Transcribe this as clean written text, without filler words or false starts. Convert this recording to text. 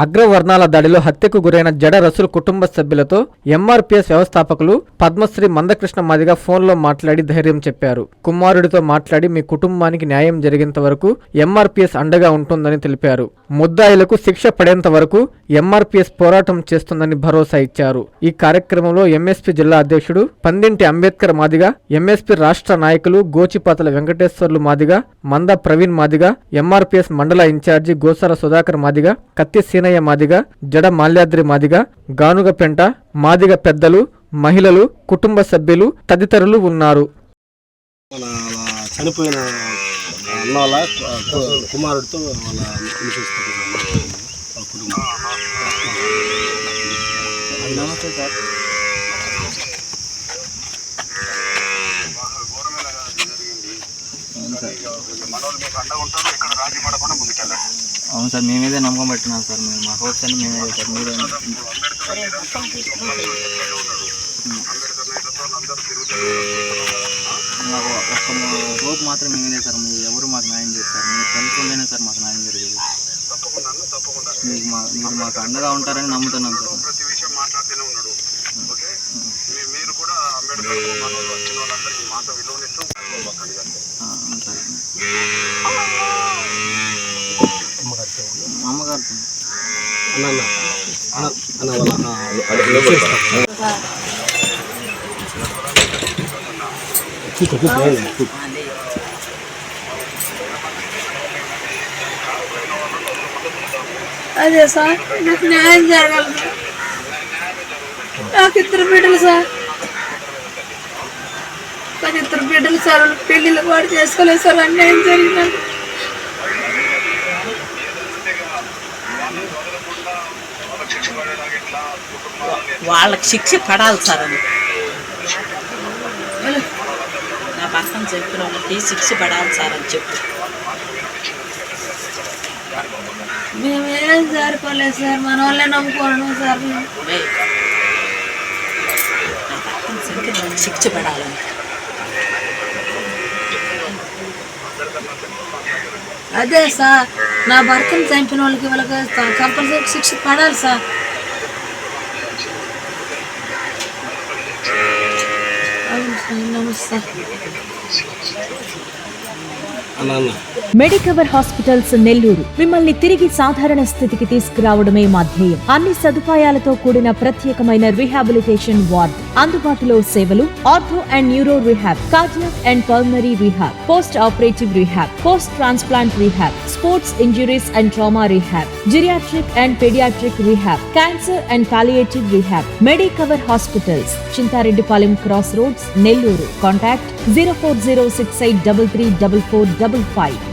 అగ్రవర్ణాల దాడిలో హత్యకు గురైన జడ రసూల్ కుటుంబ సభ్యులతో ఎంఆర్పీఎస్ వ్యవస్థాపకులు పద్మశ్రీ మందకృష్ణ మాదిగ ఫోన్లో మాట్లాడి ధైర్యం చెప్పారు. కుమారుడితో మాట్లాడి మీ కుటుంబానికి న్యాయం జరిగేంత వరకు ఎంఆర్పీఎస్ అండగా ఉంటుందని తెలిపారు. ముద్దాయిలకు శిక్ష పడేంత వరకు ఎంఆర్పీఎస్ పోరాటం చేస్తుందని భరోసా ఇచ్చారు. ఈ కార్యక్రమంలో ఎంఎస్పీ జిల్లా అధ్యక్షుడు పందింటి అంబేద్కర్ మాదిగ, ఎంఎస్పీ రాష్ట్ర నాయకులు గోచిపాతల వెంకటేశ్వర్లు మాదిగ, మంద ప్రవీణ్ మాదిగ, ఎంఆర్పీఎస్ మండల ఇన్ఛార్జి గోసాల సుధాకర్ మాదిగ, కత్తి సీనయ్య మాదిగ, జడ మాల్యాద్రి మాదిగ, గానుగపెంట మాదిగ పెద్దలు, మహిళలు, కుటుంబ సభ్యులు తదితరులు ఉన్నారు. చనిపోయిన అన్నవాళ్ళ కుమారుడితో వాళ్ళ నమస్తే సార్. అవును సార్, మేమేదే నమ్మకం పెట్టినాం సార్. మేము మా హోప్స్ అని మేమే సార్. మీరు మాకు ఒక్క హోప్ మాత్రం మేమేదే సార్. మీరు ఎవరు మాకు న్యాయం చేస్తారు. మీరు తెలుసుకుంటేనే సార్ మాకు న్యాయం జరిగేది. మీరు మాకు అండగా ఉంటారని నమ్ముతున్నాం సార్. అమ్మగారు అదే సార్, నాకు న్యాయం జరగాలి. నాకు ఇద్దరు బిడ్డలు సార్. కానీ ఇద్దరు బిడ్డలు సార్ పెళ్ళిళ్ళు కూడా చేసుకోలేదు సార్. అన్యాయం జరిగినాను. వాళ్ళకి శిక్ష పడాలి సార్ అని నా భర్తను చెప్పిన వాళ్ళకి శిక్ష పడాలి సార్ అని చెప్పు. మేమేం సరిపోలేదు సార్. మన వాళ్ళే నమ్ముకోను సార్. నా భర్తను చెప్పిన వాళ్ళకి శిక్ష పడాలని. అదే సార్, నా భర్తను చంపిన వాళ్ళకి కంపల్సరీ శిక్ష పడాలి సార్. నమస్తే. మెడికవర్ హాస్పిటల్స్ నెల్లూరు మిమ్మల్ని తిరిగి సాధారణ స్థితికి తీసుకురావడమే మా ధ్యేయం. అన్ని సదుపాయాలతో కూడిన ప్రత్యేకమైన రీహాబిలిటేషన్ వార్డ్, అందుబాటులో సేవలు ortho and neuro rehab, cardiac and pulmonary rehab, post operative rehab, post transplant rehab, sports injuries and trauma rehab, geriatric and paediatric rehab, cancer and palliative rehab. Medicover hospitals, Chintareddypalem cross roads, Nellore. Contact 0406833445.